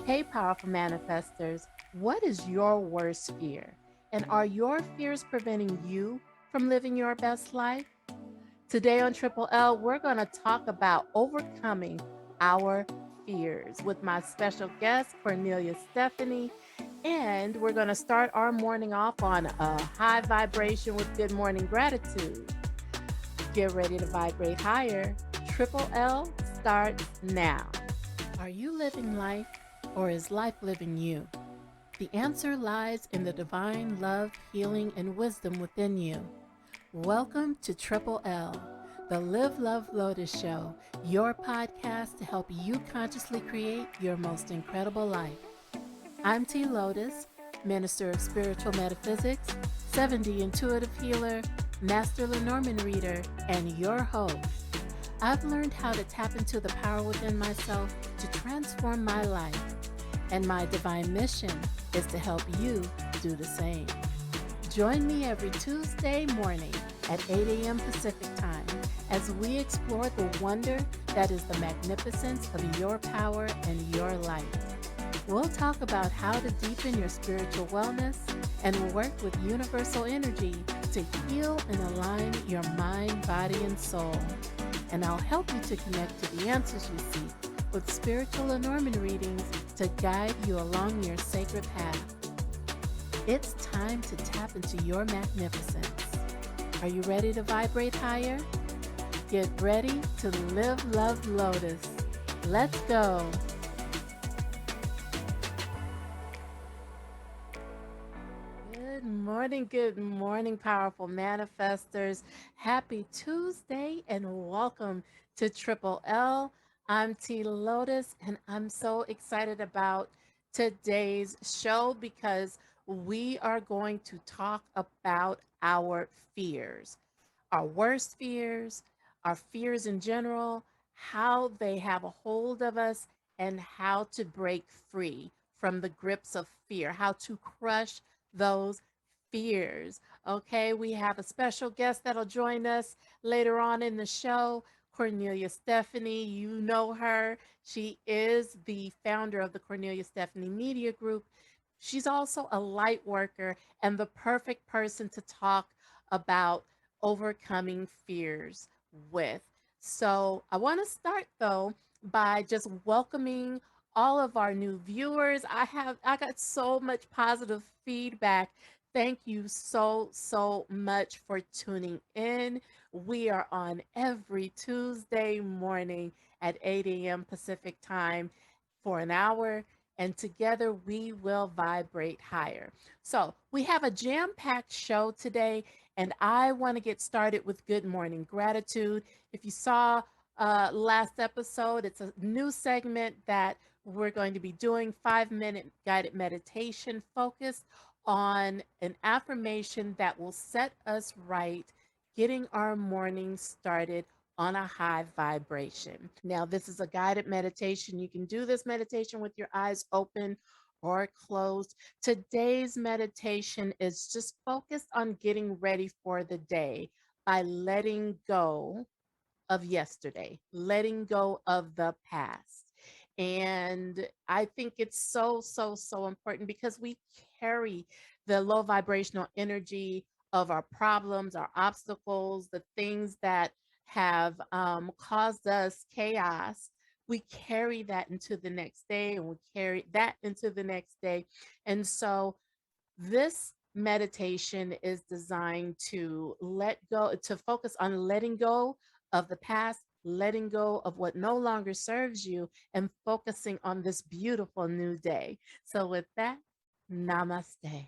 Hey, powerful manifestors, what is your worst fear? And are your fears preventing you from living your best life? Today on Triple L, we're going to talk about overcoming our fears with my special guest, Kornelia Stephanie. And we're going to start our morning off on a high vibration with good morning gratitude. Get ready to vibrate higher. Triple L starts now. Are you living life, or is life living you? The answer lies in the divine love, healing, and wisdom within you. Welcome to Triple L, the Live, Love, Lotus Show, your podcast to help you consciously create your most incredible life. I'm TLotus, Minister of Spiritual Metaphysics, 7D intuitive healer, Master Lenormand reader, and your host. I've learned how to tap into the power within myself to transform my life, and my divine mission is to help you do the same. Join me every Tuesday morning at 8 a.m. Pacific Time as we explore the wonder that is the magnificence of your power and your life. We'll talk about how to deepen your spiritual wellness and work with universal energy to heal and align your mind, body, and soul. And I'll help you to connect to the answers you seek with spiritual Lenormand readings to guide you along your sacred path. It's time to tap into your magnificence. Are you ready to vibrate higher? Get ready to live, love, lotus. Let's go. Good morning, powerful manifestors. Happy Tuesday and welcome to Triple L. I'm T Lotus and I'm so excited about today's show because we are going to talk about our fears, our worst fears, our fears in general, how they have a hold of us, and how to break free from the grips of fear, how to crush those fears. Okay, we have a special guest that'll join us later on in the show, Kornelia Stephanie. You know her. She is the founder of the Kornelia Stephanie Media Group. She's also a light worker and the perfect person to talk about overcoming fears with. So I want to start though by just welcoming all of our new viewers. I got so much positive feedback. Thank you so much for tuning in. We are on every Tuesday morning at 8 a.m. Pacific time for an hour, and together we will vibrate higher. So, we have a jam packed show today, and I want to get started with good morning gratitude. If you saw last episode, it's a new segment that we're going to be doing 5-minute guided meditation focused on an affirmation that will set us right, getting our morning started on a high vibration. Now, this is a guided meditation. You can do this meditation with your eyes open or closed. Today's meditation is just focused on getting ready for the day by letting go of yesterday, letting go of the past. And I think it's so important because we carry the low vibrational energy of our problems, our obstacles, the things that have caused us chaos. We carry that into the next day and we carry that into the next day. And so this meditation is designed to let go, to focus on letting go of the past, letting go of what no longer serves you, and focusing on this beautiful new day. So, with that, namaste.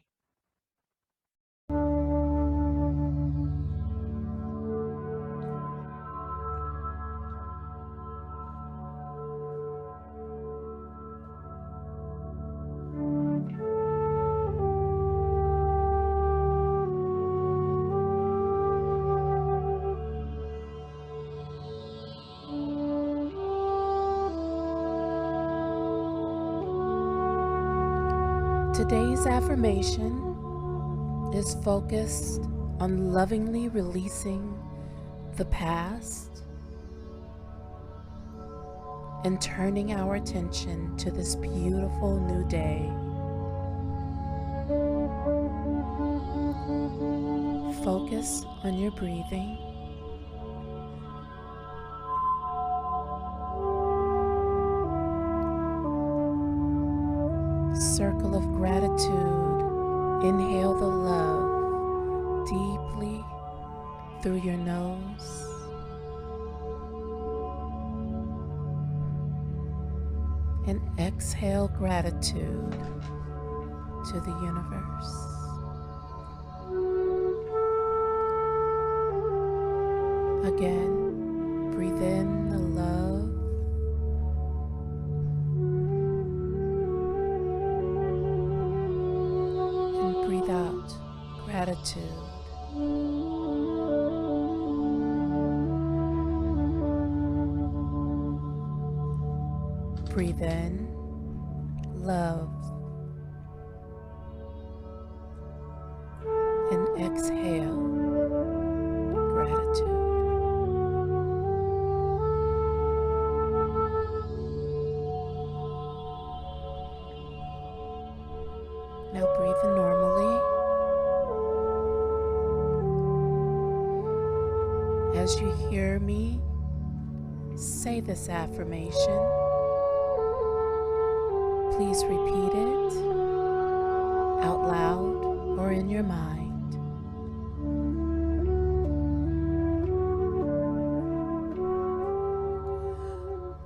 Today's affirmation is focused on lovingly releasing the past and turning our attention to this beautiful new day. Focus on your breathing. Circle of gratitude. Inhale the love deeply through your nose. And exhale gratitude to the universe. Again, breathe in the love. And breathe out gratitude. Breathe in love. And exhale gratitude. Now breathe in normally. As you hear me say this affirmation, please repeat it out loud or in your mind.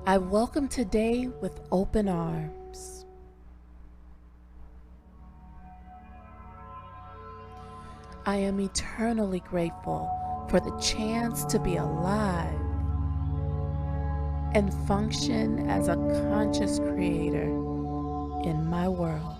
I welcome today with open arms. I am eternally grateful for the chance to be alive and function as a conscious creator in my world.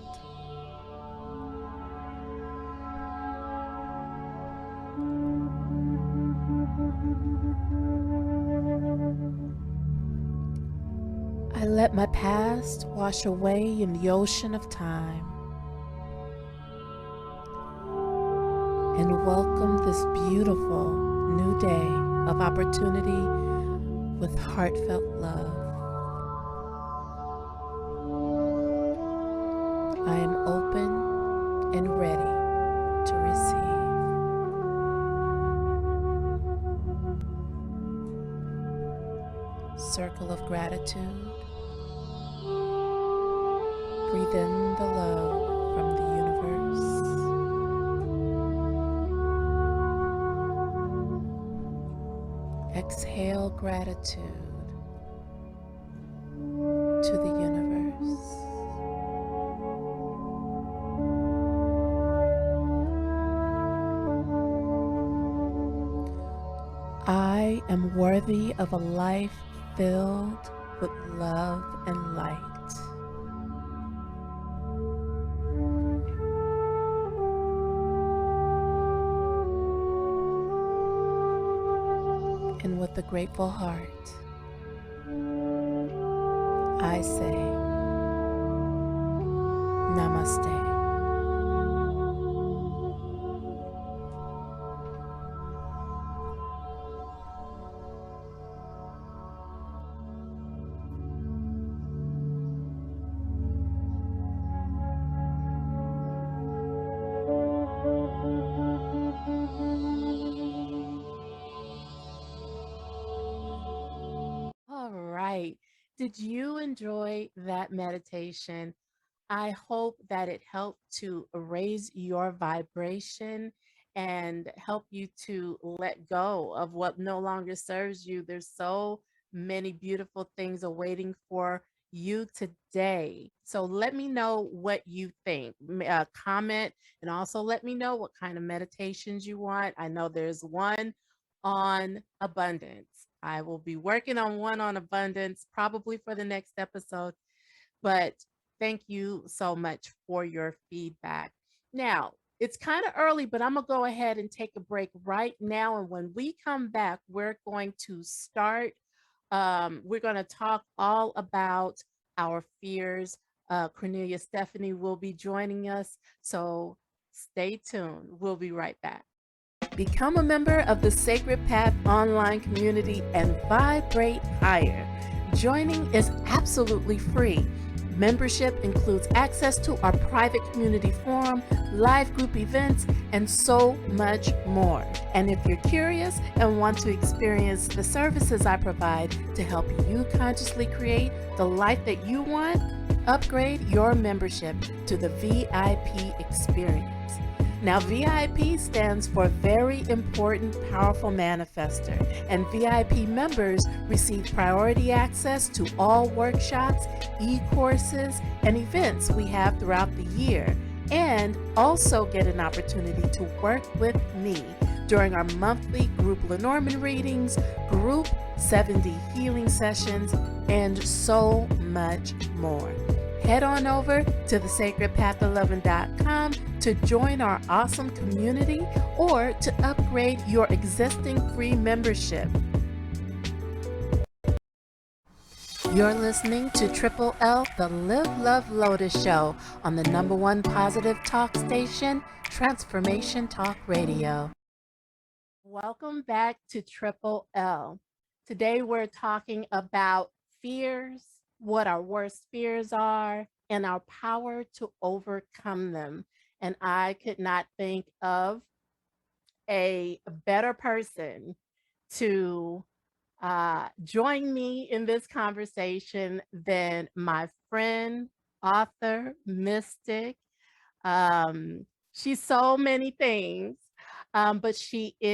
I let my past wash away in the ocean of time and welcome this beautiful new day of opportunity with heartfelt love. I am open and ready to receive. Circle of gratitude. Breathe in the love from the universe. Exhale gratitude to the universe. I am worthy of a life filled with love and light. And with a grateful heart, I say, Namaste. All right. Did you enjoy that meditation? I hope that it helped to raise your vibration and help you to let go of what no longer serves you. There's so many beautiful things awaiting for you today. So let me know what you think. Comment and also let me know what kind of meditations you want. I know there's one on abundance. I will be working on one on abundance probably for the next episode, but thank you so much for your feedback. Now, it's kind of early, but I'm going to go ahead and take a break right now. And when we come back, we're going to start. We're going to talk all about our fears. Kornelia Stephanie will be joining us. So stay tuned. We'll be right back. Become a member of the Sacred Path online community and vibrate higher. Joining is absolutely free. Membership includes access to our private community forum, live group events, and so much more. And if you're curious and want to experience the services I provide to help you consciously create the life that you want, upgrade your membership to the VIP experience. Now, VIP stands for Very Important Powerful Manifester, and VIP members receive priority access to all workshops, e-courses, and events we have throughout the year, and also get an opportunity to work with me during our monthly group Lenormand readings, group 70 healing sessions, and so much more. Head on over to thesacredpathofloving.com to join our awesome community or to upgrade your existing free membership. You're listening to Triple L, the Live, Love, Lotus Show on the #1 positive talk station, Transformation Talk Radio. Welcome back to Triple L. Today we're talking about fears, what our worst fears are, and our power to overcome them. And I could not think of a better person to join me in this conversation than my friend, author, mystic. Um, she's so many things, but she's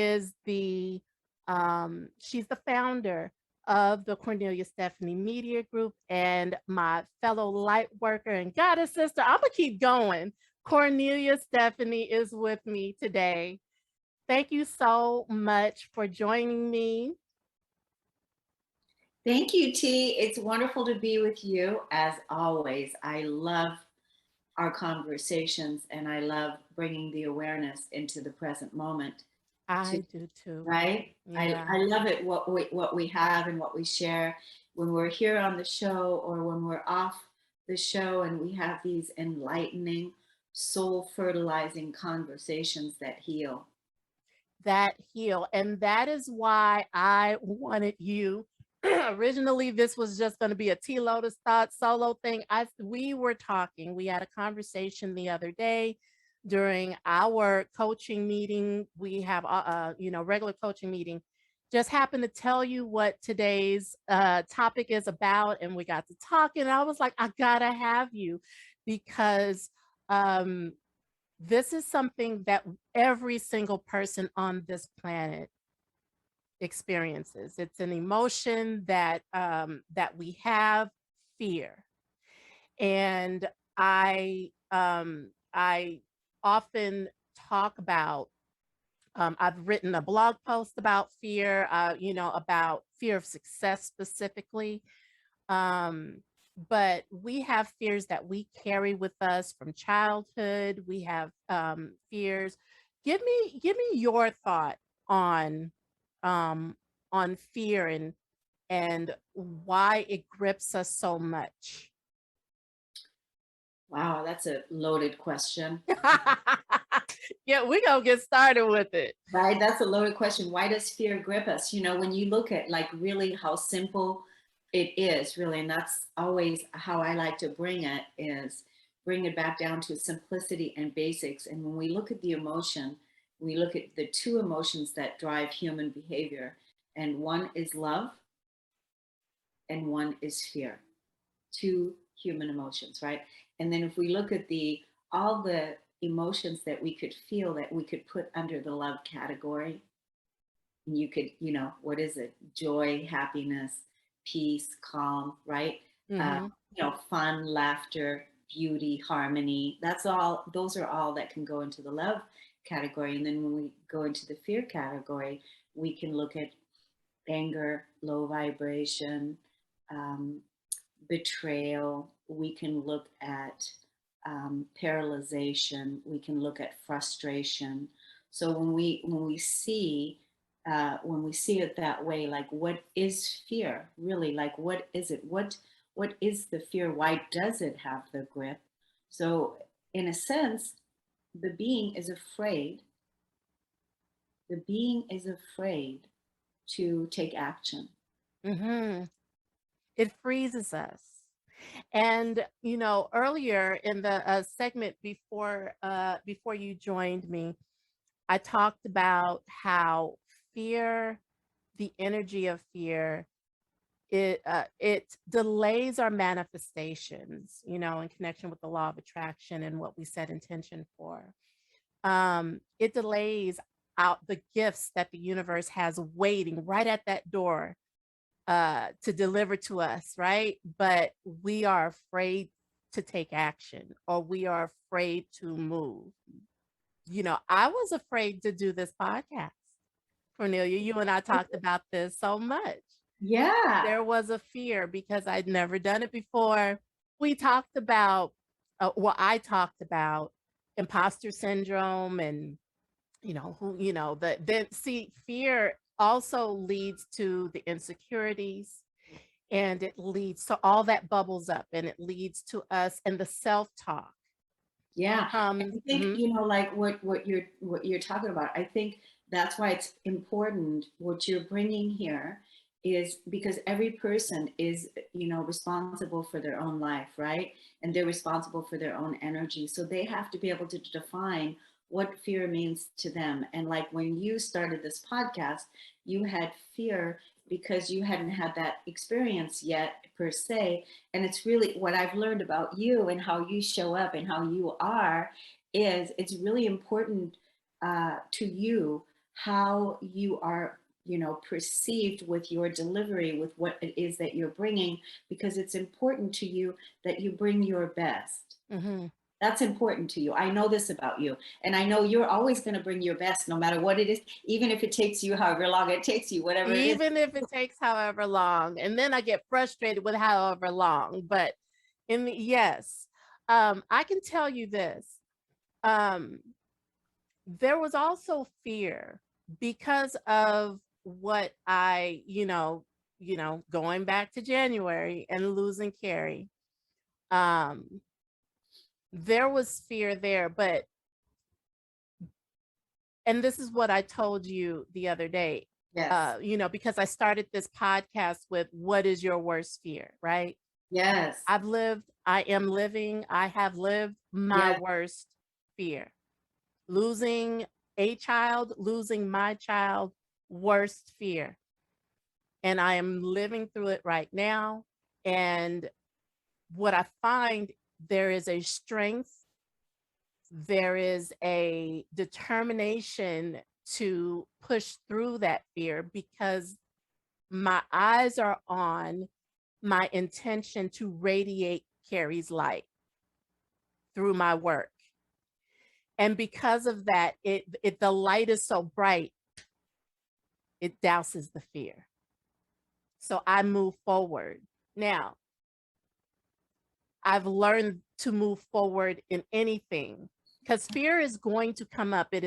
the founder of the Kornelia Stephanie Media Group and my fellow light worker and goddess sister. I'm gonna keep going. Kornelia Stephanie is with me today. Thank you so much for joining me. Thank you, T. It's wonderful to be with you as always. I love our conversations and I love bringing the awareness into the present moment. To, I do too. right? Yeah. I love it what we have and what we share when we're here on the show or when we're off the show and we have these enlightening, soul fertilizing conversations that heal. That heal. And that is why I wanted you. Originally, this was just going to be a TLotus thought solo thing. We were talking, we had a conversation the other day during our coaching meeting. We have regular coaching meeting. Just happened to tell you what today's topic is about, and we got to talking. And I was like, I gotta have you because um this is something that every single person on this planet experiences. It's an emotion that we have, fear. And I often talk about I've written a blog post about fear, about fear of success specifically. Um, but we have fears that we carry with us from childhood. We have fears. Give me your thought on um, on fear and why it grips us so much. Wow, that's a loaded question. Yeah, we're gonna get started with it. Right, that's a loaded question. Why does fear grip us? You know, when you look at like really how simple it is, really, and that's always how I like to bring it back down to simplicity and basics. And when we look at the emotion, we look at the two emotions that drive human behavior, and one is love and one is fear. Two human emotions, right? And then if we look at the all the emotions that we could feel that we could put under the love category, and you could, you know, what is it? Joy, happiness, peace, calm, right? Uh, Mm-hmm. fun, laughter, beauty, harmony. That's all, those are all that can go into the love category. And then when we go into the fear category, we can look at anger, low vibration, um, betrayal. We can look at paralyzation. We can look at frustration. So when we see it that way, like what is fear really? Like what is it? What is the fear? Why does it have the grip? So in a sense, the being is afraid. The being is afraid to take action. Mm-hmm. It freezes us. And earlier in the segment before you joined me, I talked about how fear, the energy of fear, it delays our manifestations, in connection with the law of attraction and what we set intention for. It delays out the gifts that the universe has waiting right at that door to deliver to us, right? But we are afraid to take action, or we are afraid to move. I was afraid to do this podcast. Cornelia, you and I talked about this so much. Yeah. There was a fear because I'd never done it before. We talked about, I talked about imposter syndrome, and then fear also leads to the insecurities, and it leads to all that bubbles up, and it leads to us and the self-talk Yeah. comes. I think, like what you're talking about, I think that's why it's important what you're bringing here is because every person is, responsible for their own life, right? And they're responsible for their own energy. So they have to be able to define what fear means to them. And like when you started this podcast, you had fear because you hadn't had that experience yet per se. And it's really what I've learned about you and how you show up and how you are is it's really important to you how you are, perceived with your delivery, with what it is that you're bringing, because it's important to you that you bring your best. Hmm. That's important to you. I know this about you. And I know you're always going to bring your best no matter what it is, even if it takes you however long it takes you, whatever it is. Even if it takes however long, and then I get frustrated with however long. But yes, I can tell you this. Um, there was also fear because of what going back to January and losing Carrie. Um, there was fear there, and this is what I told you the other day, Yes. because I started this podcast with what is your worst fear, right? Yes. I am living, I have lived my Yes. worst fear. Losing a child, losing my child, worst fear. And I am living through it right now. And what I find, there is a strength, there is a determination to push through that fear because my eyes are on my intention to radiate Carrie's light through my work. And because of that, the light is so bright, it douses the fear. So I move forward. Now, I've learned to move forward in anything because fear is going to come up. It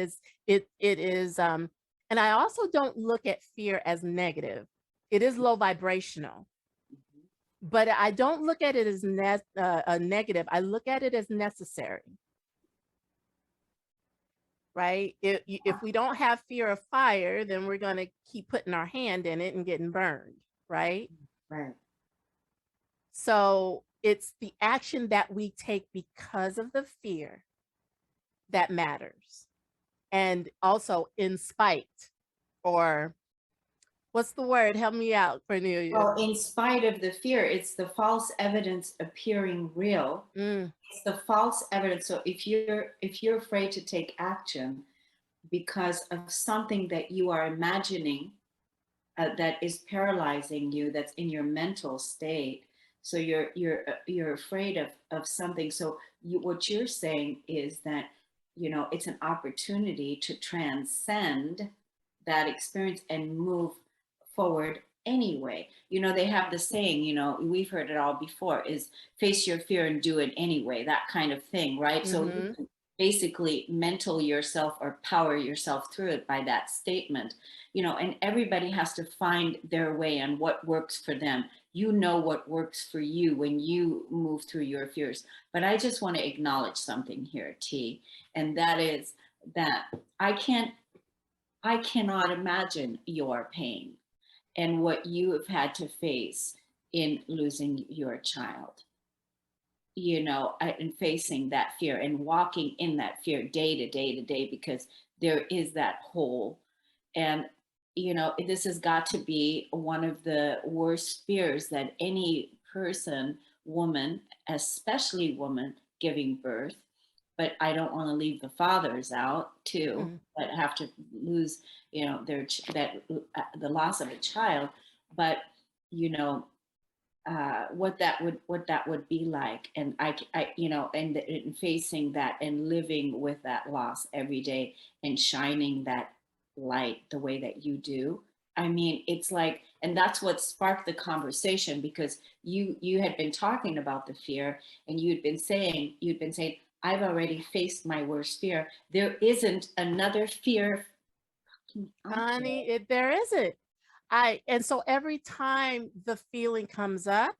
is, and I also don't look at fear as negative. It is low vibrational, but I don't look at it as a negative. I look at it as necessary, right? If we don't have fear of fire, then we're going to keep putting our hand in it and getting burned, right? Right. So it's the action that we take because of the fear that matters. And also in spite, or what's the word? Help me out, Cornelia. Well, in spite of the fear, it's the false evidence appearing real. Mm, It's the false evidence. So if you're afraid to take action because of something that you are imagining that is paralyzing you, that's in your mental state, so you're afraid of something. So what you're saying is that it's an opportunity to transcend that experience and move forward anyway. They have the saying, we've heard it all before, is face your fear and do it anyway, that kind of thing, right? So you mm-hmm. can basically mental yourself or power yourself through it by that statement. And everybody has to find their way and what works for them. What works for you when you move through your fears. But I just want to acknowledge something here, T, and that is that I can't I cannot imagine your pain and what you have had to face in losing your child, and facing that fear and walking in that fear day to day to day, because there is that hole. And, this has got to be one of the worst fears that any person, woman, especially woman giving birth. But I don't want to leave the fathers out too, Mm. that have to lose, the loss of a child. But, you know, what that would be like. And and facing that and living with that loss every day and shining that light the way that you do. I mean, it's like, and that's what sparked the conversation, because you had been talking about the fear, and you'd been saying, I've already faced my worst fear. There isn't another fear out Honey, there isn't. And so every time the feeling comes up,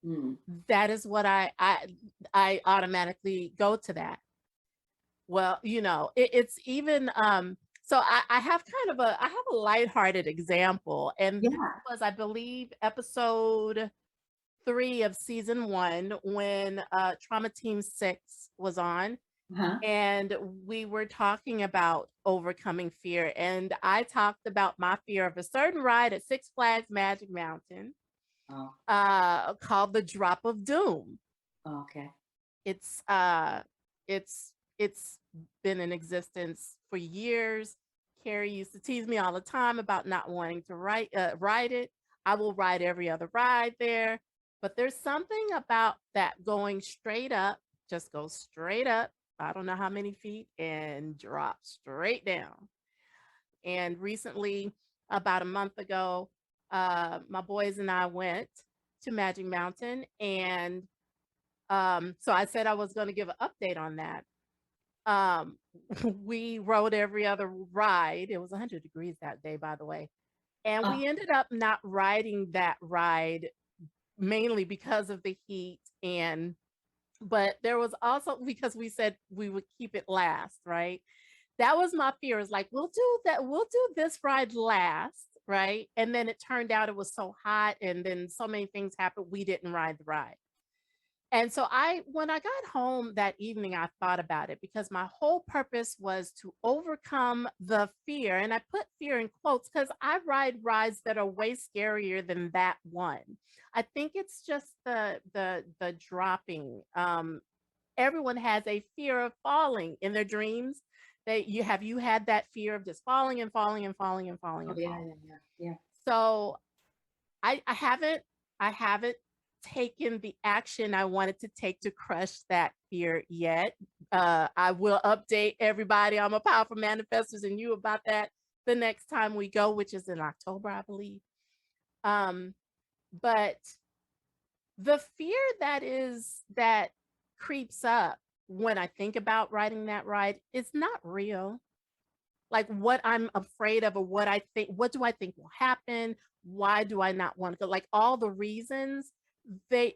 there. that is what I automatically go to that. Well, it's even so I have kind of I have a lighthearted example, and this Yeah. was, I believe, episode 3 of season 1, when Trauma Team 6 was on, Huh. and we were talking about overcoming fear, and I talked about my fear of a certain ride at Six Flags Magic Mountain, Oh, called the Drop of Doom. okay. It's uh it's been in existence for years. Carrie used to tease me all the time about not wanting to ride it. I will ride every other ride there, but there's something about that going straight up, just go straight up, I don't know how many feet, and drop straight down. And recently, about a month ago, my boys and I went to Magic Mountain, and so I said I was going to give an update on that. Um, we rode every other ride. It was 100 degrees that day, by the way. And Oh, we ended up not riding that ride, mainly because of the heat. But there was also because we said we would keep it last, right? That was my fear, is like, we'll do this ride last, right? And then it turned out it was so hot, and then so many things happened, we didn't ride the ride. And so when I got home that evening, I thought about it, because my whole purpose was to overcome the fear. And I put fear in quotes because I ride rides that are way scarier than that one. I think it's just the dropping. Everyone has a fear of falling in their dreams. You had that fear of just falling and falling and falling and falling oh, and yeah, falling. yeah, yeah, yeah. So I haven't taken the action I wanted to take to crush that fear yet. I will update everybody on my powerful manifestors and you about that the next time we go, which is in October, I believe. Um, but the fear that creeps up when I think about riding that ride is not real. Like, what I'm afraid of, or what do I think will happen? Why do I not want to go? Like, all the reasons, they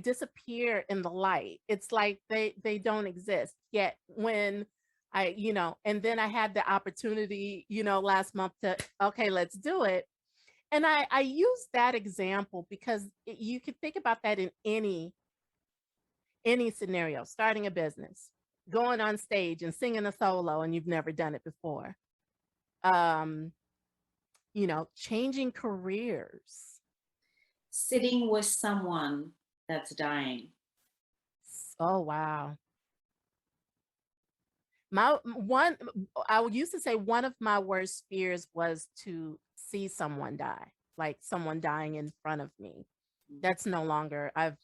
disappear in the light. It's like they don't exist. Yet when and then I had the opportunity, last month, to, okay, let's do it. And I use that example because you can think about that in any scenario: starting a business, going on stage and singing a solo and you've never done it before, um, changing careers. Sitting with someone that's dying. Oh, wow. My one, I used to say one of my worst fears was to see someone die, like someone dying in front of me. That's no longer, I've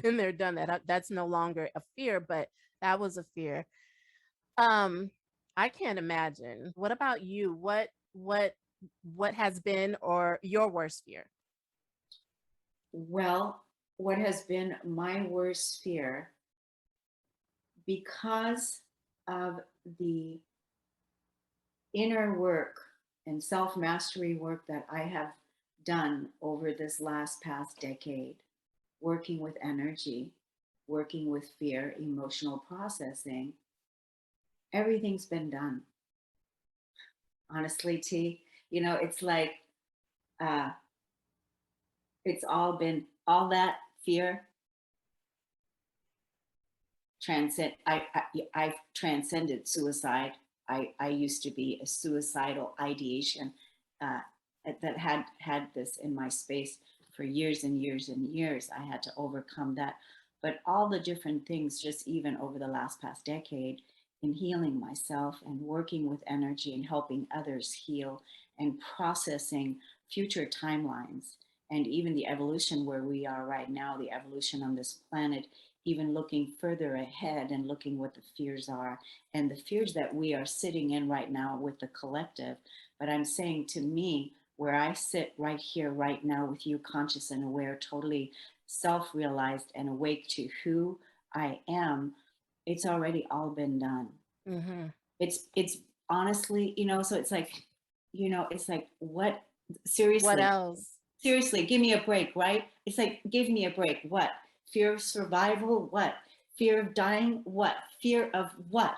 been there, done that. That's no longer a fear, but that was a fear. Um, I can't imagine. What about you? What has been, or your worst fear? Well, what has been my worst fear, because of the inner work and self mastery work that I have done over this last past decade, working with energy, working with fear, emotional processing, everything's been done. Honestly, T, it's like, uh, It's all been, all that fear I've transcended suicide. I used to be a suicidal ideation uh, that had this in my space for years and years and years. I had to overcome that. But all the different things, just even over the last past decade, in healing myself and working with energy and helping others heal and processing future timelines and even the evolution where we are right now, the evolution on this planet, even looking further ahead and looking what the fears are and the fears that we are sitting in right now with the collective. But I'm saying, to me, where I sit right here, right now with you, conscious and aware, totally self realized and awake to who I am, it's already all been done. Mm-hmm. It's honestly, so it's like, it's like, what, What seriously, else? seriously, give me a break, right? It's like, give me a break. What? Fear of survival? What? Fear of dying? What? Fear of what?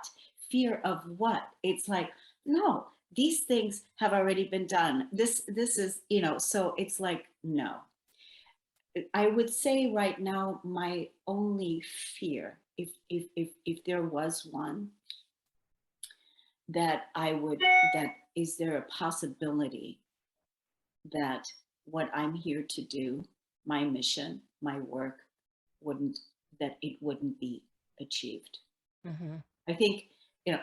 Fear of what? It's like, no, these things have already been done. This is, so it's like, no. I would say right now, my only fear, if there was one, that I would, that is there a possibility that what I'm here to do, my mission, my work, wouldn't, that it wouldn't be achieved. Mm-hmm. I think,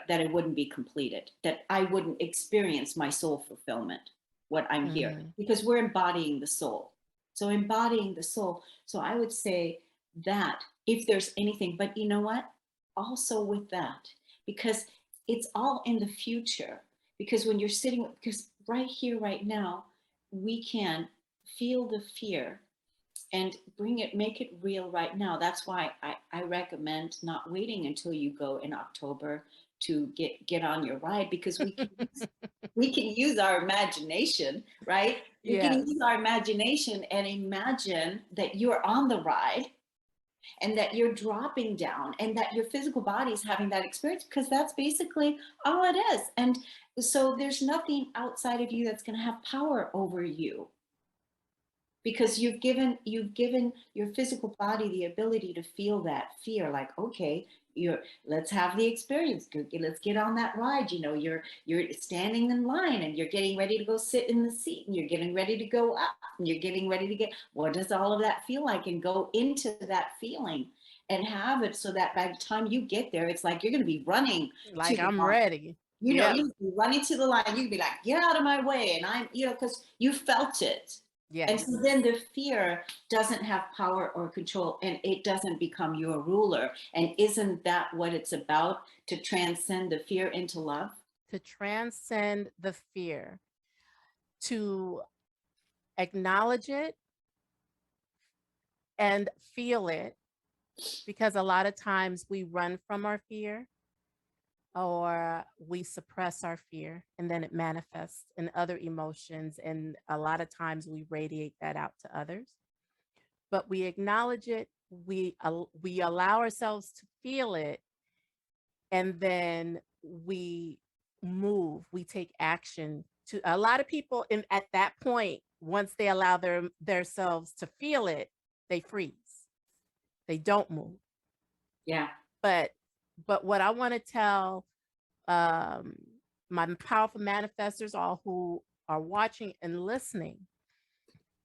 that it wouldn't be completed, that I wouldn't experience my soul fulfillment, what I'm here, Mm-hmm. because we're embodying the soul. So embodying the soul. So I would say that if there's anything, but you know what? Also with that, because it's all in the future. Because when you're sitting, because right here, right now, we can feel the fear and bring it, make it real right now. That's why I recommend not waiting until you go in October to get on your ride, because we can use our imagination, right? We can Yes. use our imagination and imagine that you're on the ride and that you're dropping down and that your physical body is having that experience, because that's basically all it is. And so there's nothing outside of you that's going to have power over you, because you've given your physical body the ability to feel that fear. Like, okay, you're, let's have the experience, let's get on that ride. You're standing in line and you're getting ready to go sit in the seat and you're getting ready to go up and you're getting ready to get, what does all of that feel like, and go into that feeling and have it, so that by the time you get there, it's like you're going to be running to Like the I'm line. ready. Yep. You'd be running to the line. You'd be like, get out of my way. And I'm, because you felt it. And Yes. so then the fear doesn't have power or control, and it doesn't become your ruler. And isn't that what it's about, to transcend the fear into love? To transcend the fear, to acknowledge it and feel it, because a lot of times we run from our fear or we suppress our fear and then it manifests in other emotions. And a lot of times we radiate that out to others. But we acknowledge it, we allow ourselves to feel it, and then we move, we take action. To a lot of people in at that point, once they allow their selves to feel it, they freeze. They don't move. Yeah. But what I want to tell um, my powerful manifestors, all who are watching and listening,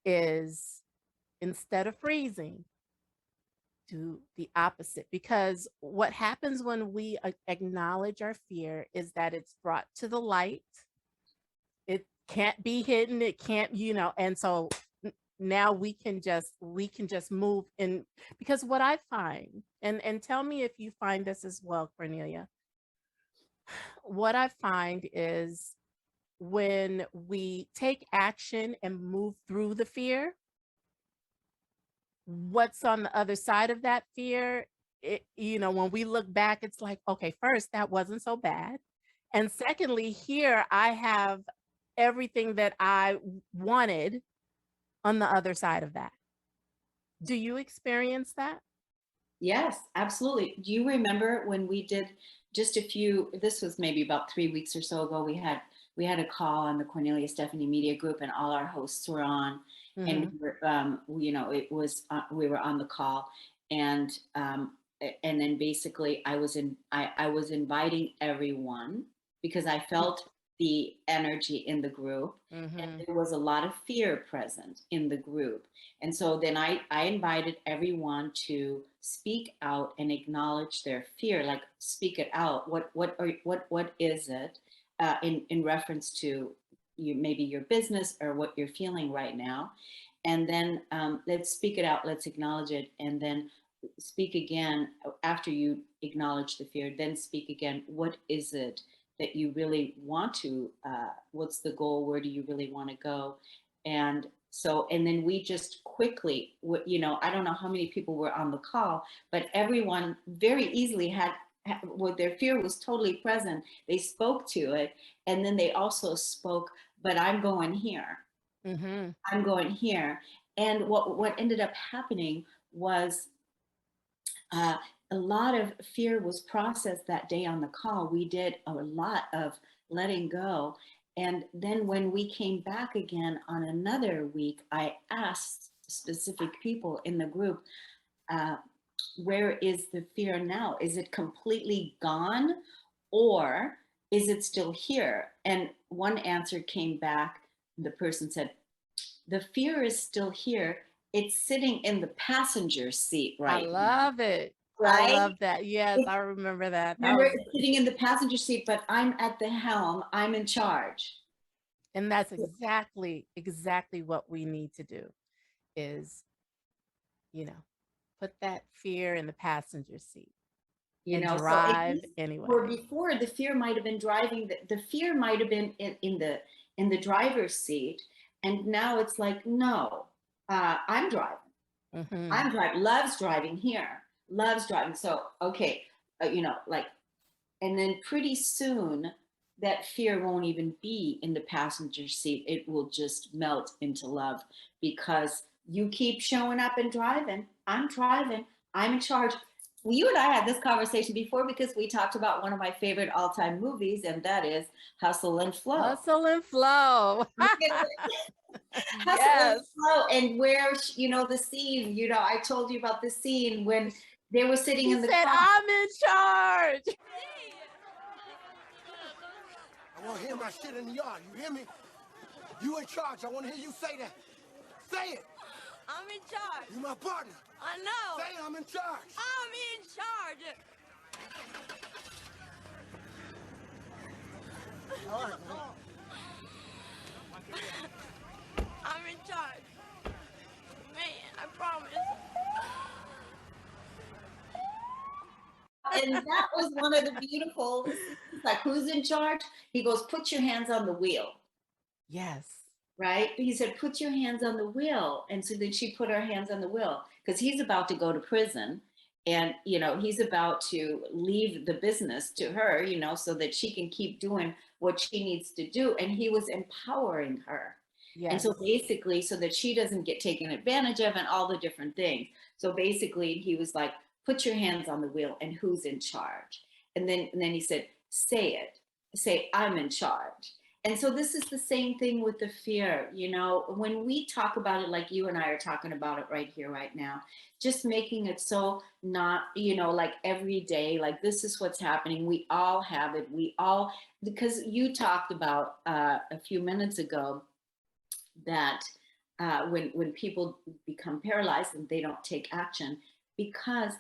is instead of freezing, do the opposite. Because what happens when we acknowledge our fear is that it's brought to the light. It can't be hidden. It can't, and so now we can just move in. Because what I find, and tell me if you find this as well, Cornelia, what I find is when we take action and move through the fear, what's on the other side of that fear, when we look back, it's like, okay, first, that wasn't so bad. And secondly, here I have everything that I wanted on the other side of that. Do you experience that? Yes, absolutely. Do you remember when we did just a few, this was maybe about 3 weeks or so ago, we had a call on the Cornelia Stephanie Media Group and all our hosts were on. And Mhm. it was we were on the call, and and then basically I was inviting everyone because I felt the energy in the group, and Mhm. there was a lot of fear present in the group. And so then I invited everyone to speak out and acknowledge their fear, like speak it out. What is it, in reference to you, maybe your business or what you're feeling right now. And then let's speak it out, let's acknowledge it, and then speak again after you acknowledge the fear. Then speak again. What is it that you really want to, what's the goal, where do you really want to go? And so, and then we just quickly, I don't know how many people were on the call, but everyone very easily had what their fear was totally present. They spoke to it, and then they also spoke, but I'm going here. Mhm. I'm going here. And what ended up happening was, uh, a lot of fear was processed that day on the call. We did a lot of letting go. And then when we came back again on another week, I asked specific people in the group, uh, where is the fear now? Is it completely gone, or is it still here? And one answer came back. The person said, the fear is still here. It's sitting in the passenger seat I right now, love it. I right? love that. Yes, It's, I remember that. That remember, was, it's sitting in the passenger seat, but I'm at the helm. I'm in charge. and that's exactly what we need to do is, you know, put that fear in the passenger seat and So it drive used, or anyway. before, the fear might have been driving, the fear might have been in the driver's seat. And now it's like, no, I'm driving. Mhm. I'm driving. Love's driving here. Love's driving. So, okay, like, and then pretty soon that fear won't even be in the passenger seat. It will just melt into love because you keep showing up and driving. I'm driving. I'm in charge. Well, you and I had this conversation before because we talked about one of my favorite all-time movies, and that is Hustle and Flow. Hustle and flow. Hustle and Yes. Flow, and where, the scene, I told you about the scene when they were sitting He in the said, car. I'm in charge. I want to hear my shit in the yard. You hear me? You in charge. I want to hear you say that. Say it. I'm in charge. You my partner. I know. Say I'm in charge. I'm in charge. All right, man. I'm in charge. Man, I promise. And that was one of the beautiful scenes. Like, who's in charge? He goes, put your hands on the wheel, Yes. right? He said, put your hands on the wheel. And so then she put her hands on the wheel because he's about to go to prison. And, he's about to leave the business to her, so that she can keep doing what she needs to do. And he was empowering her. And Yes. so basically, so that she doesn't get taken advantage of and all the different things. So basically, he was like, put your hands on the wheel and who's in charge. And then he said, say it. Say, I'm in charge. And so this is the same thing with the fear. When we talk about it like you and I are talking about it right here, right now, just making it so not, like every day, like this is what's happening. We all have it. We all, because you talked about a few minutes ago that when people become paralyzed and they don't take action because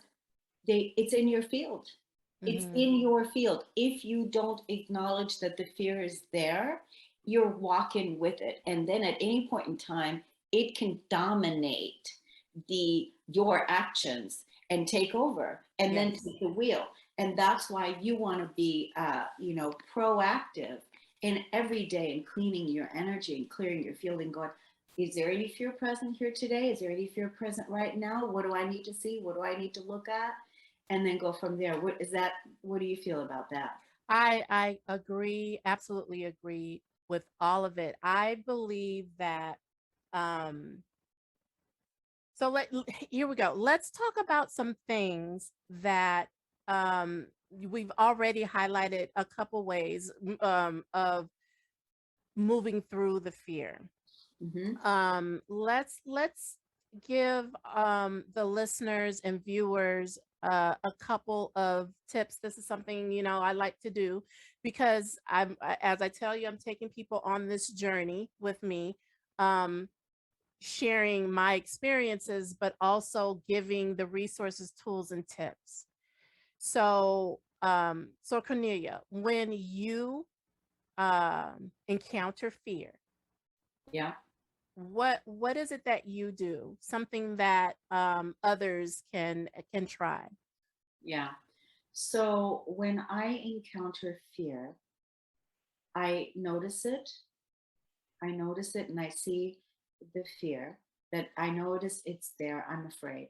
it's in your field. It's Mhm. in your field. If you don't acknowledge that the fear is there, you're walking with it, and then at any point in time it can dominate your actions and take over and then Yes. take the wheel. And that's why you want to be proactive in every day and cleaning your energy and clearing your field and going, is there any fear present here today? Is there any fear present right now? What do I need to see? What do I need to look at? And then go from there. What is that? What do you feel about that? I agree, absolutely agree with all of it. I believe that um so here we go. Let's talk about some things that we've already highlighted a couple ways of moving through the fear. Hmm. Let's give the listeners and viewers a couple of tips. This is something, I like to do because as I tell you, I'm taking people on this journey with me, um, sharing my experiences, but also giving the resources, tools, and tips. So Cornelia, when you encounter fear, Yeah. what is it that you do? Something that others can try. Yeah. So when I encounter fear, I notice it. I notice it and I see the fear that I notice it's there. I'm afraid.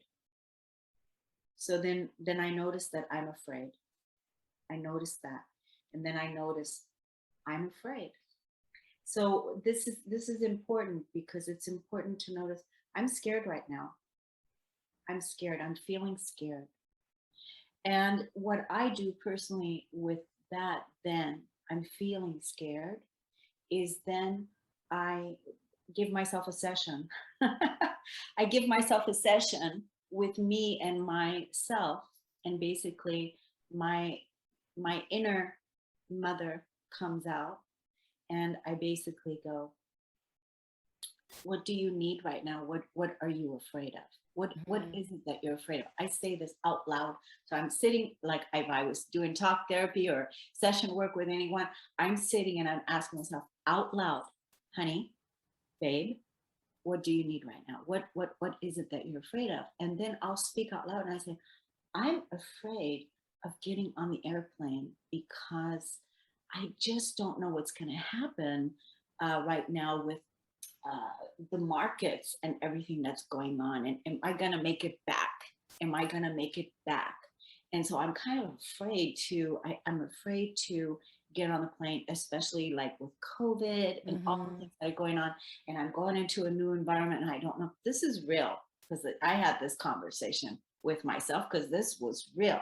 So then I notice that I'm afraid. I notice that. And then I notice I'm afraid. So this is important because it's important to notice I'm scared right now. I'm scared. I'm feeling scared. And what I do personally with that, then I'm feeling scared, is then I give myself a session. I give myself a session with me and myself, and basically my my inner mother comes out, and I basically go, what do you need right now? What are you afraid of? What Mhm. is it that you're afraid of? I say this out loud. So I'm sitting, like if I was doing talk therapy or session work with anyone, I'm sitting and I'm asking myself out loud, honey, babe, what do you need right now? What is it that you're afraid of? And then I'll speak out loud and I say, I'm afraid of getting on the airplane because I just don't know what's going to happen right now with the markets and everything that's going on. And am I going to make it back? Am I going to make it back? And so I'm kind of afraid I'm afraid to get on the plane, especially like with COVID and all the Mhm. things that are going on. And I'm going into a new environment and I don't know if this is real, because I had this conversation with myself because this was real.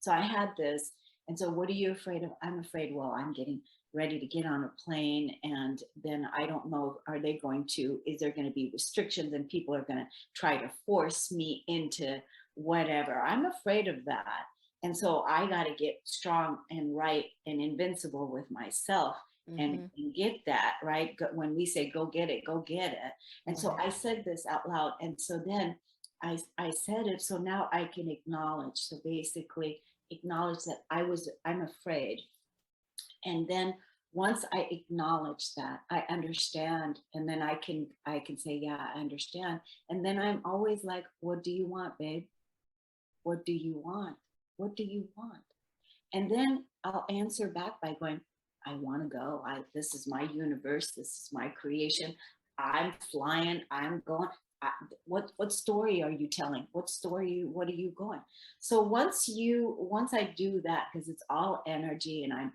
So I had this. And so, what are you afraid of? I'm afraid, well, I'm getting ready to get on a plane, and then I don't know, is there going to be restrictions and people are going to try to force me into whatever? I'm afraid of that. And so I got to get strong and right and invincible with myself, Mhm. and get that right. When we say go get it, go get it. And so Right. I said this out loud, and so then I said it, so now I can acknowledge. So basically acknowledge that I'm afraid. And then once I acknowledge that, I understand, and then I can say, yeah, I understand. And then I'm always like, what do you want, babe? What do you want? What do you want? And then I'll answer back by going, I want to go. This is my universe. This is my creation. I'm flying. I'm going. What story are you telling? What are you going? So once I do that, because it's all energy, and I'm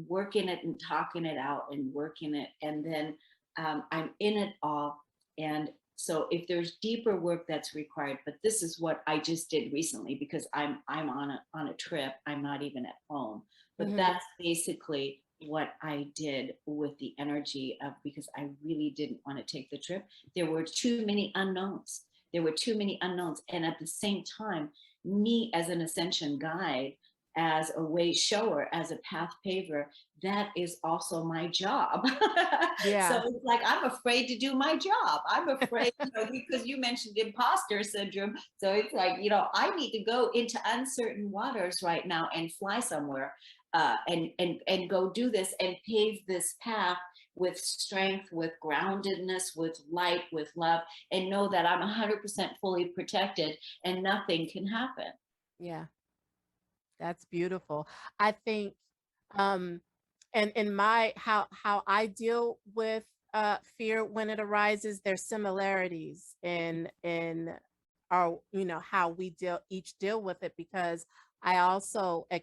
working it and talking it out and working it, and then I'm in it all. And so if there's deeper work that's required, but this is what I just did recently because I'm on a trip. I'm not even at home. But Mhm. that's basically what I did with the energy of, because I really didn't want to take the trip. There were too many unknowns. There were too many unknowns. And at the same time, me as an ascension guide, as a way shower, as a path paver, that is also my job. So Yeah. it's like I'm afraid to do my job. I'm afraid, because you mentioned imposter syndrome. So it's like, I need to go into uncertain waters right now and fly somewhere, and go do this and pave this path with strength, with groundedness, with light, with love, and know that I'm 100% fully protected and nothing can happen. Yeah. That's beautiful. I think um and in my how I deal with fear when it arises, there's similarities in our, how we deal with it, because I also I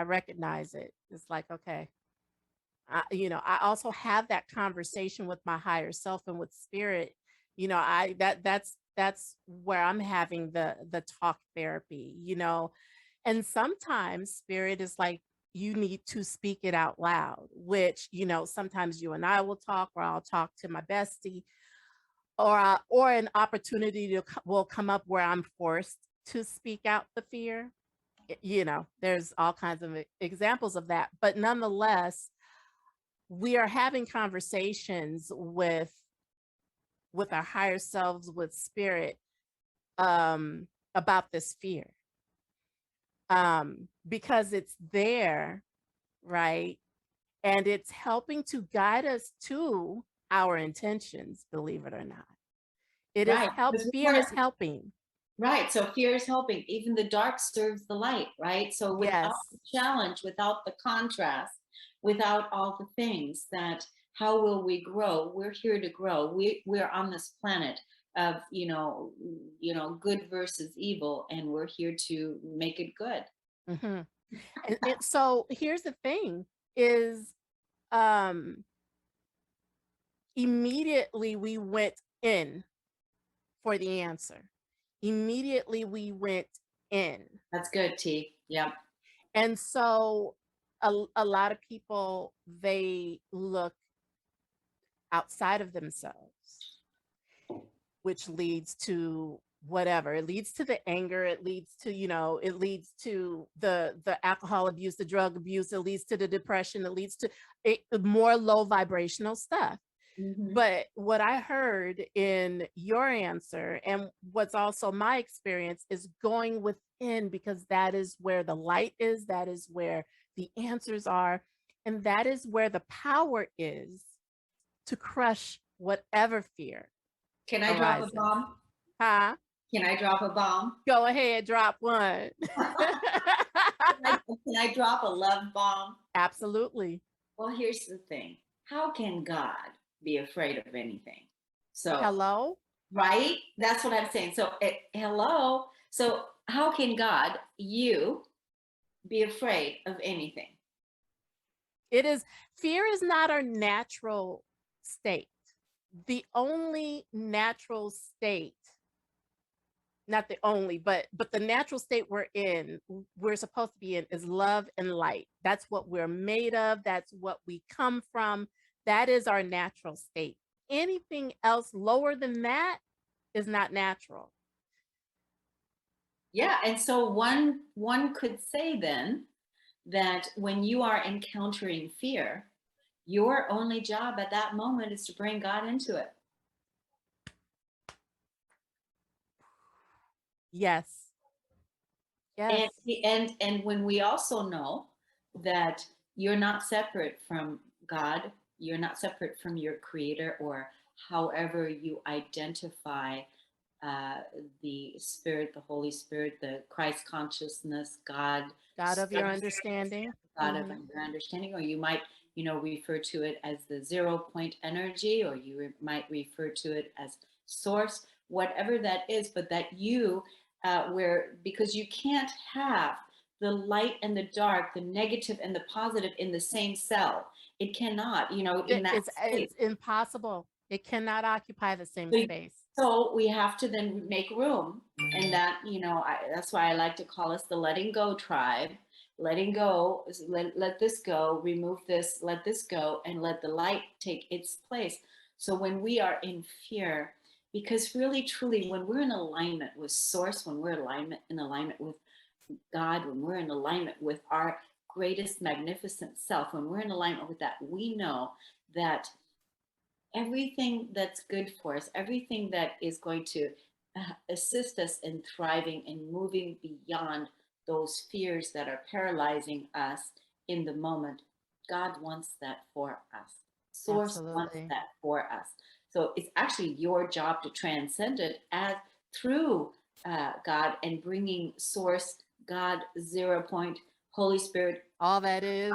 recognize it. It's like, okay, I also have that conversation with my higher self and with spirit. That's where I'm having the talk therapy. And sometimes spirit is like, you need to speak it out loud, which, sometimes you and I will talk, or I'll talk to my bestie, or an opportunity will come up where I'm forced to speak out the fear. There's all kinds of examples of that, but nonetheless, we are having conversations with our higher selves, with spirit, about this fear, because it's there, right? And it's helping to guide us to our intentions, believe it or not. It is Right. fear is helping. Right. So fear is helping. Even the dark serves the light, right? So without Yes. the challenge, without the contrast, without all the things that, how will we grow? We're here to grow. We're on this planet of, good versus evil, and we're here to make it good. Hmm. And so here's the thing is, um, immediately we went in for the answer. Immediately we went in. That's good, T. Yep. And so a lot of people, they look outside of themselves, which leads to whatever. It leads to the anger, it leads to, it leads to the alcohol abuse, the drug abuse, it leads to the depression, it leads to more low vibrational stuff. Mhm. But what I heard in your answer, and what's also my experience, is going within, because that is where the light is, that is where the answers are, and that is where the power is to crush whatever fear Can I drop a arises. bomb? Huh? Can I drop a bomb? Go ahead, drop one. Can I drop a love bomb? Absolutely. Well, here's the thing. How can God be afraid of anything? So, Hello? right? That's what I'm saying. So, hello. So, how can God, you, be afraid of anything? Fear is not our natural state. The only natural state, not the only, but the natural state we're supposed to be in, is love and light. That's what we're made of. That's what we come from. That is our natural state. Anything else lower than that is not natural. Yeah, and so one could say then that when you are encountering fear, your only job at that moment is to bring God into it. Yes. Yes. And when we also know that you're not separate from God, you're not separate from your creator, or however you identify uh, the spirit, the Holy Spirit, the Christ consciousness, God, God of your understanding. God of Mhm. your understanding, or you might, refer to it as the 0 point energy, or you might refer to it as source, whatever that is, but that you, because you can't have the light and the dark, the negative and the positive in the same cell. It cannot, in that space. It's impossible. It cannot occupy the same So, space. so we have to then make room, and that, that's why I like to call us the letting go tribe. Letting go, let this go, remove this, let this go, and let the light take its place. So when we are in fear, because really truly when we're in alignment with source, when we're in alignment with God, when we're in alignment with our greatest magnificent self, when we're in alignment with that, we know that everything that's good for us, everything that is going to assist us in thriving and moving beyond those fears that are paralyzing us in the moment. God wants that for us. Source wants Absolutely. that for us. So it's actually your job to transcend it as through God, and bringing source, God, 0 point, Holy Spirit All that is.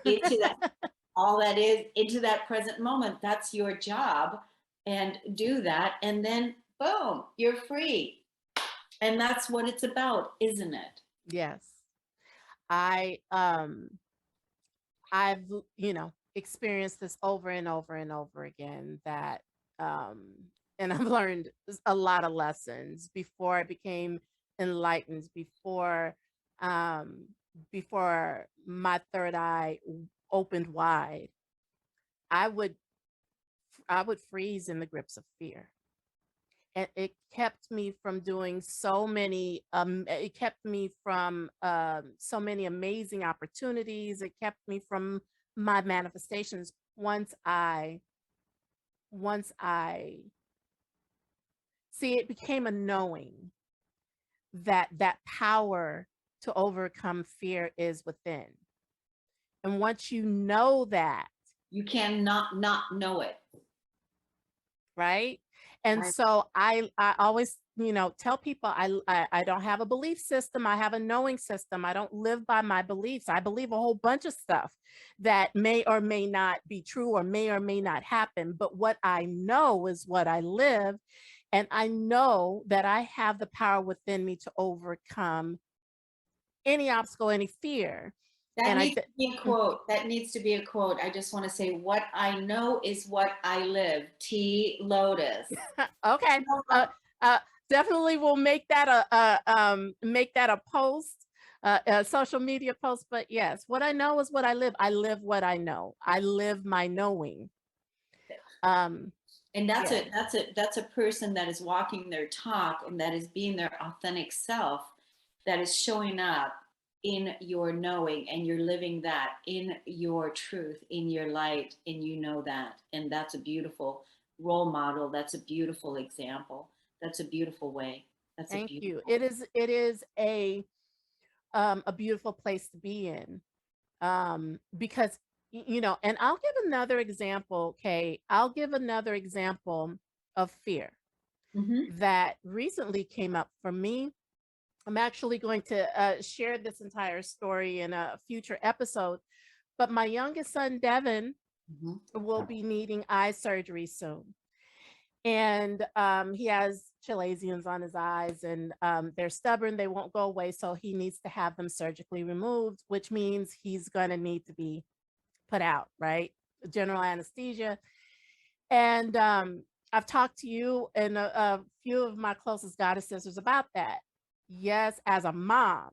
into that, all that is, into that present moment. That's your job, and do that, and then boom, you're free. And that's what it's about, isn't it? Yes. I I've, experienced this over and over and over again, that um and I've learned a lot of lessons before I became enlightened, before um before my third eye opened wide, I would I would freeze in the grips of fear. And it kept me from doing so many it kept me from so many amazing opportunities. It kept me from my manifestations once I see it became a knowing that that power to overcome fear is within. And once you know that, You cannot not know it. right? And Right. so I always, tell people I don't have a belief system. I have a knowing system. I don't live by my beliefs. I believe a whole bunch of stuff that may or may not be true or may not happen. But what I know is what I live. And I know that I have the power within me to overcome any obstacle, any fear. That And I needs to be a quote. That needs to be a quote. I just want to say, what I know is what I live. TLotus. okay. Uh, definitely will make that a post, a social media post. But yes, what I know is what I live. I live what I know. I live my knowing. Um, And yeah. that's a person that is walking their talk and that is being their authentic self, that is showing up in your knowing, and you're living that in your truth, in your light, and you know that. And that's a beautiful role model. That's a beautiful example. That's a beautiful way. That's a Thank you. beautiful. It is a beautiful place to be in, because and I'll give another example. Okay, I'll give another example of fear Mm-hmm. that recently came up for me. I'm actually going to share this entire story in a future episode. But my youngest son, Devin, Mm-hmm. will be needing eye surgery soon. And he has chalazions on his eyes, and they're stubborn. They won't go away. So he needs to have them surgically removed, which means he's going to need to be put out, right? General anesthesia. And I've talked to you and a few of my closest goddess sisters about that. Yes, as a mom,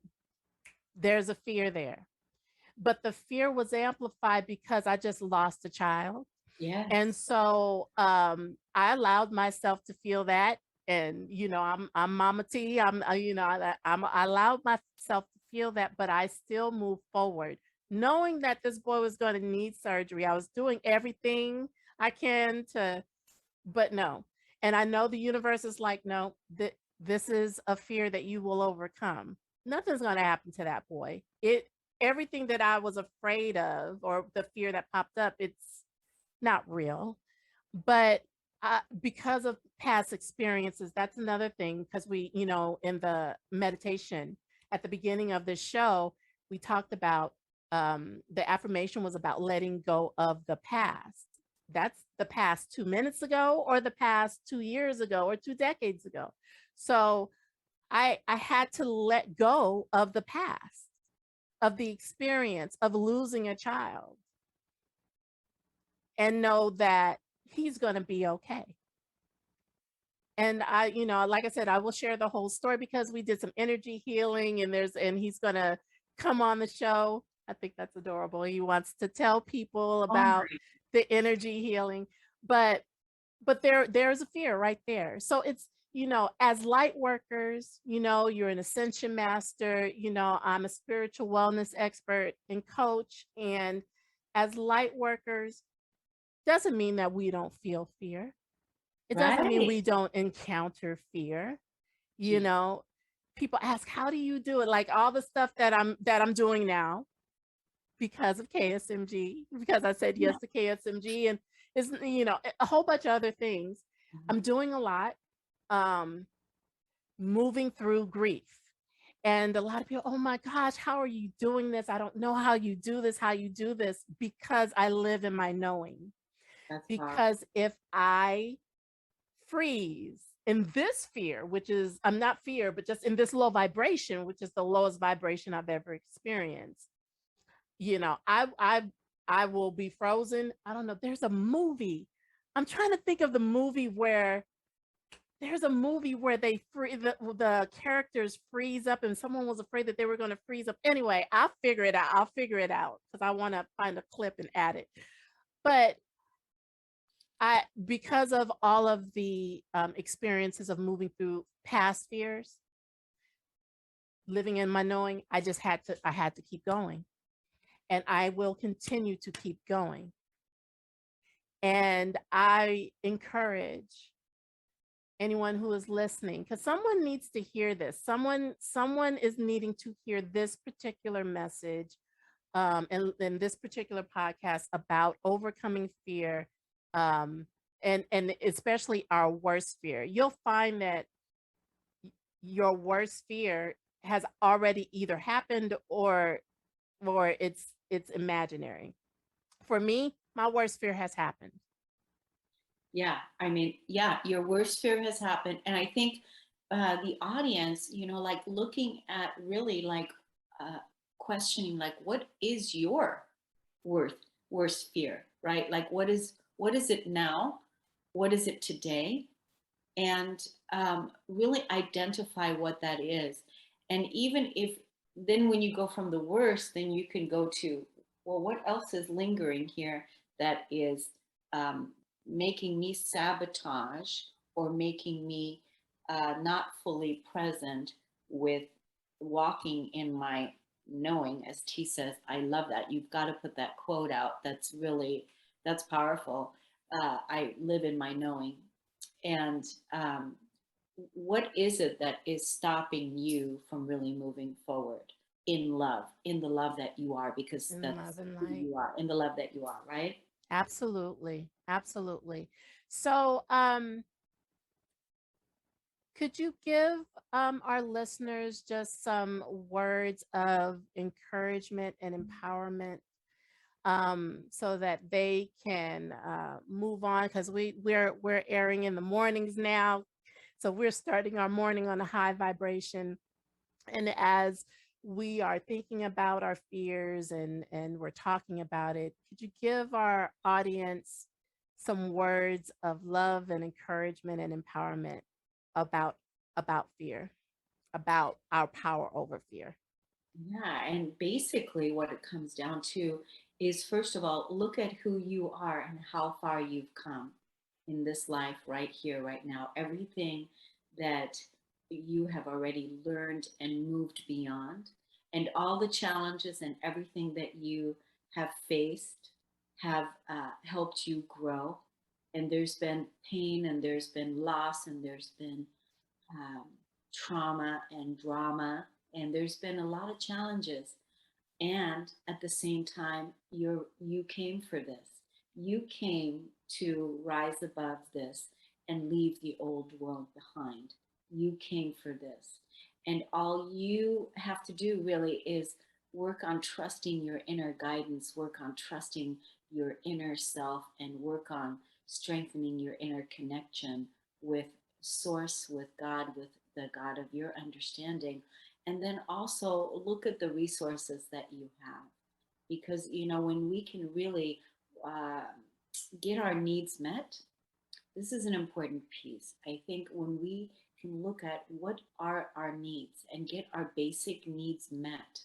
there's a fear there. But the fear was amplified because I just lost a child. Yes. And so I allowed myself to feel that. And, I'm Mama T. I allowed myself to feel that, but I still moved forward, knowing that this boy was going to need surgery. I was doing everything I can but no. And I know the universe is like, no, this is a fear that you will overcome. Nothing's going to happen to that boy. Everything that I was afraid of, or the fear that popped up, it's not real. But because of past experiences, that's another thing. Because we, in the meditation at the beginning of this show, we talked about the affirmation was about letting go of the past. That's the past 2 minutes ago, or the past 2 years ago, or 2 decades ago. So I had to let go of the past, of the experience of losing a child, and know that he's going to be okay. And like I said, I will share the whole story because we did some energy healing, and he's going to come on the show. I think that's adorable. He wants to tell people Oh my. about the energy healing, but there's a fear right there. So it's, as light workers, you're an ascension master, I'm a spiritual wellness expert and coach. And as light workers, doesn't mean that we don't feel fear. It doesn't mean Right. we don't encounter fear. You Yeah. know, People ask, how do you do it? Like all the stuff that I'm doing now because of KSMG, because I said Yeah. yes to KSMG, and it's, a whole bunch of other things. Mhm. I'm doing a lot, um, moving through grief. And a lot of people, oh my gosh, how are you doing this? I don't know how you do this, because I live in my knowing. That's powerful. Because if I freeze in this fear, which is, I'm not fear, but just in this low vibration, which is the lowest vibration I've ever experienced, I will be frozen. I don't know. There's a movie. I'm trying to think of the movie where there's a movie where they free the characters freeze up, and someone was afraid that they were going to freeze up. Anyway, I'll figure it out. I'll figure it out because I want to find a clip and add it. But I, because of all of the experiences of moving through past fears, living in my knowing, I had to keep going, and I will continue to keep going. And I encourage anyone who is listening, because someone needs to hear this. Someone is needing to hear this particular message, and this particular podcast about overcoming fear, um, and especially our worst fear. You'll find that your worst fear has already either happened or it's imaginary. For me, my worst fear has happened. Yeah, I mean, yeah, your worst fear has happened. And I think the audience, like looking at really like uh, questioning, like, what is your worth, worst fear, right? Like, what is it now? What is it today? And really identify what that is. And even if then when you go from the worst, then you can go to, well, what else is lingering here that is um, making me sabotage or making me not fully present with walking in my knowing, as T says. I love that. You've got to put that quote out. That's powerful. I live in my knowing. And what is it that is stopping you from really moving forward in love, in the love that you are, because In that's love and who light. you are, in the love that you are, right? Absolutely. Absolutely. So, could you give our listeners just some words of encouragement and empowerment, so that they can move on? Because we're airing in the mornings now, so we're starting our morning on a high vibration. And as we are thinking about our fears and we're talking about it, could you give our audience some words of love and encouragement and empowerment about fear, about our power over fear? Yeah, and basically what it comes down to is, first of all, look at who you are and how far you've come in this life right here, right now. Everything that you have already learned and moved beyond, and all the challenges and everything that you have faced have helped you grow. And there's been pain, and there's been loss, and there's been um, trauma and drama, and there's been a lot of challenges. And at the same time, you came for this. You came to rise above this and leave the old world behind. You came for this. And all you have to do really is work on trusting your inner guidance, work on trusting your inner self, and work on strengthening your inner connection with Source, with God, with the God of your understanding. And then also look at the resources that you have. Because, when we can really uh, get our needs met, this is an important piece. I think when we can look at what are our needs and get our basic needs met,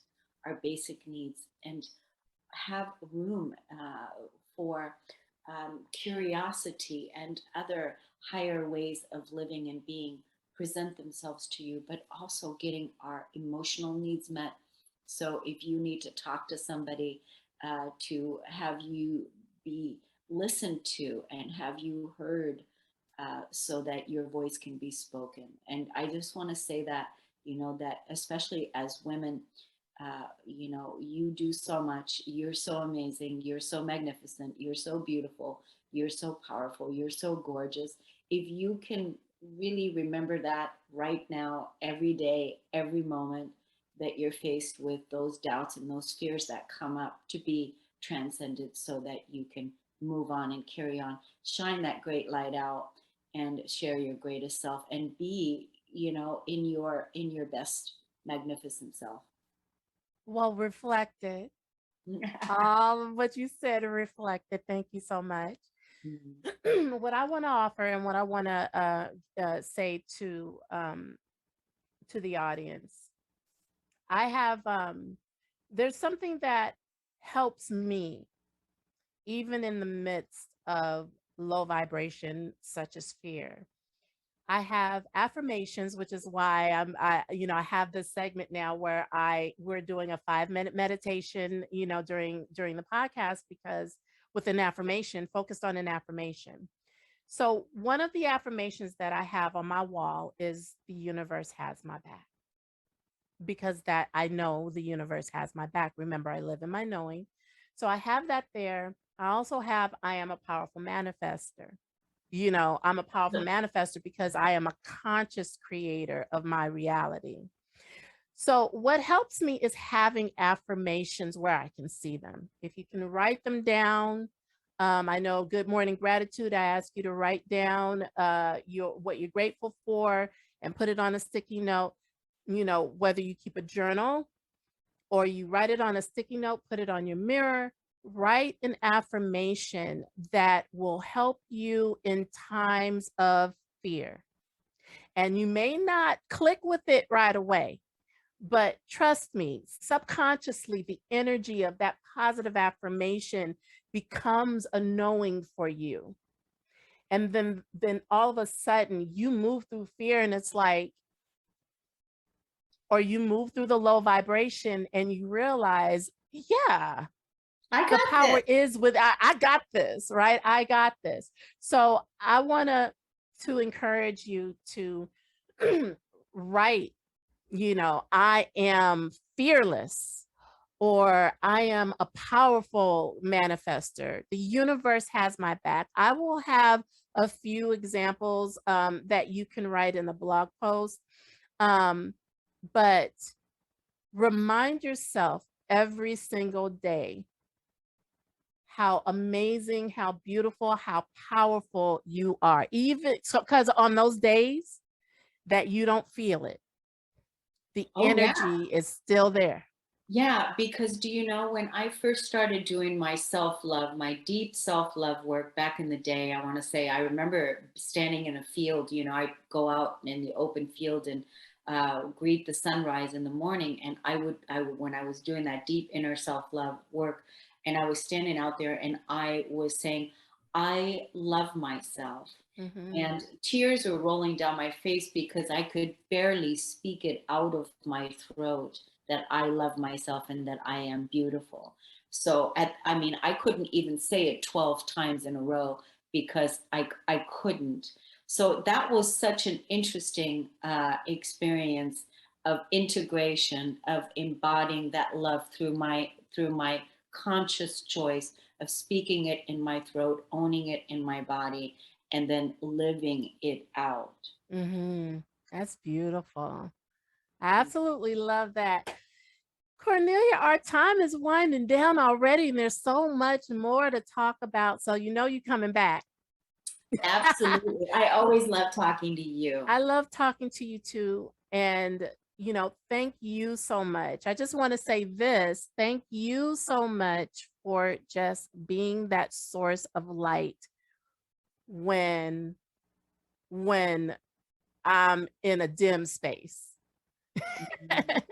our basic needs, and have room for curiosity and other higher ways of living and being present themselves to you, but also getting our emotional needs met. So if you need to talk to somebody, to have you be listened to and have you heard, so that your voice can be spoken. And I just want to say that, that especially as women, you do so much. You're so amazing. You're so magnificent. You're so beautiful. You're so powerful. You're so gorgeous. If you can really remember that right now, every day, every moment that you're faced with those doubts and those fears that come up, to be transcended so that you can move on and carry on, shine that great light out and share your greatest self and be, in your best magnificent self. Well reflected. All of what you said reflected. Thank you so much. Mhm. What I want to offer and what I want to say to the audience, I have there's something that helps me even in the midst of low vibration such as fear. I have affirmations, which is why I have this segment now where we're doing a 5-minute meditation, during the podcast, because with an affirmation, focused on an affirmation. So one of the affirmations that I have on my wall is the universe has my back, because that I know the universe has my back. Remember, I live in my knowing. So I have that there. I also have I am a powerful manifester. I'm a powerful manifester because I am a conscious creator of my reality. So, what helps me is having affirmations where I can see them. If you can write them down, I know Good Morning Gratitude, I ask you to write down what you're grateful for and put it on a sticky note. Whether you keep a journal or you write it on a sticky note, put it on your mirror, write an affirmation that will help you in times of fear. And you may not click with it right away, but trust me, subconsciously, the energy of that positive affirmation becomes a knowing for you. And then all of a sudden you move through fear and it's like, or you move through the low vibration and you realize, yeah, I the got power this. is with I got this, right? I got this. So I want to encourage you to write, I am fearless, or I am a powerful manifester. The universe has my back. I will have a few examples that you can write in the blog post. Um, but remind yourself every single day how amazing, how beautiful, how powerful you are. Even so, because on those days that you don't feel it, the Oh, yeah. energy is still there. Yeah, because do you know when I first started doing my self love, my deep self love work back in the day, I want to say, I remember standing in a field, I'd go out in the open field and greet the sunrise in the morning. And when I was doing that deep inner self love work, and I was standing out there and I was saying, I love myself. Hmm. And tears were rolling down my face because I could barely speak it out of my throat that I love myself and that I am beautiful. So I mean, I couldn't even say it 12 times in a row because I couldn't. So that was such an interesting experience of integration, of embodying that love through my conscious choice of speaking it in my throat, owning it in my body, and then living it out. Hmm. That's beautiful. I absolutely love that. Cornelia, our time is winding down already, and there's so much more to talk about. So you're coming back. Absolutely. I always love talking to you. I love talking to you too. And, thank you so much. I just want to say this. Thank you so much for just being that source of light when when I'm in a dim space. Mhm.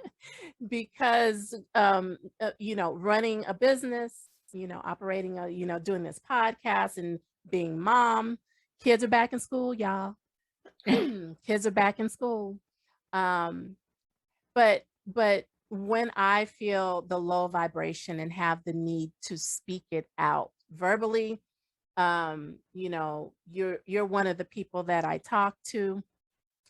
Because running a business, operating doing this podcast and being mom, kids are back in school, y'all. Kids are back in school. Um, but when I feel the low vibration and have the need to speak it out verbally, you're one of the people that I talk to.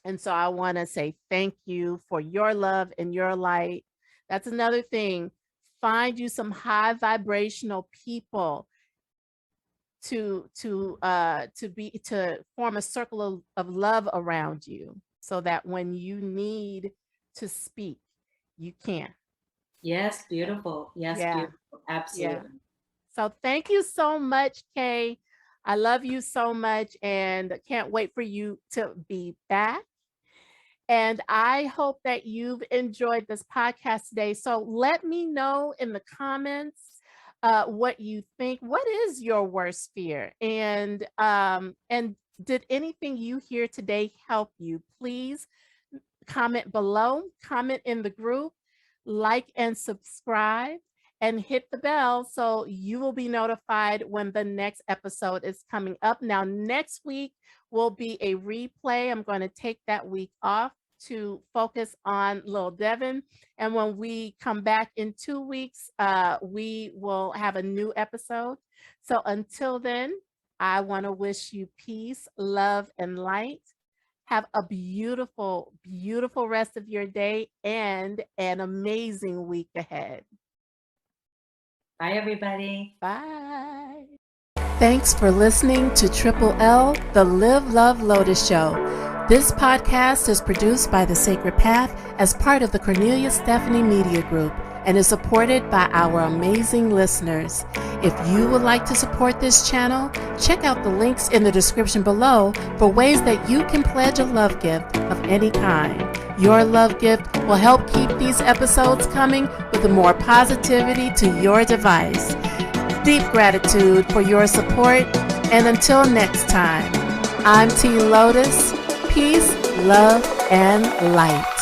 And so I want to say thank you for your love and your light. That's another thing. Find you some high vibrational people to form a circle of love around you, so that when you need to speak, you can. Yes, beautiful. Yes, Yeah, beautiful. yeah. Absolutely. So thank you so much, Kay. I love you so much and can't wait for you to be back. And I hope that you've enjoyed this podcast today. So let me know in the comments what you think. What is your worst fear? And did anything you hear today help you? Please comment below, comment in the group, like and subscribe, and hit the bell so you will be notified when the next episode is coming up. Now, next week will be a replay. I'm going to take that week off to focus on Lil Devin. And when we come back in 2 weeks, we will have a new episode. So until then, I want to wish you peace, love, and light. Have a beautiful, beautiful rest of your day and an amazing week ahead. Bye, everybody. Bye. Thanks for listening to Triple L, the Live, Love, Lotus Show. This podcast is produced by The Sacred Path as part of the Kornelia Stephanie Media Group and is supported by our amazing listeners. If you would like to support this channel, check out the links in the description below for ways that you can pledge a love gift of any kind. Your love gift will help keep these episodes coming with more positivity to your device. Deep gratitude for your support, and until next time, I'm TLotus. Peace, love, and light.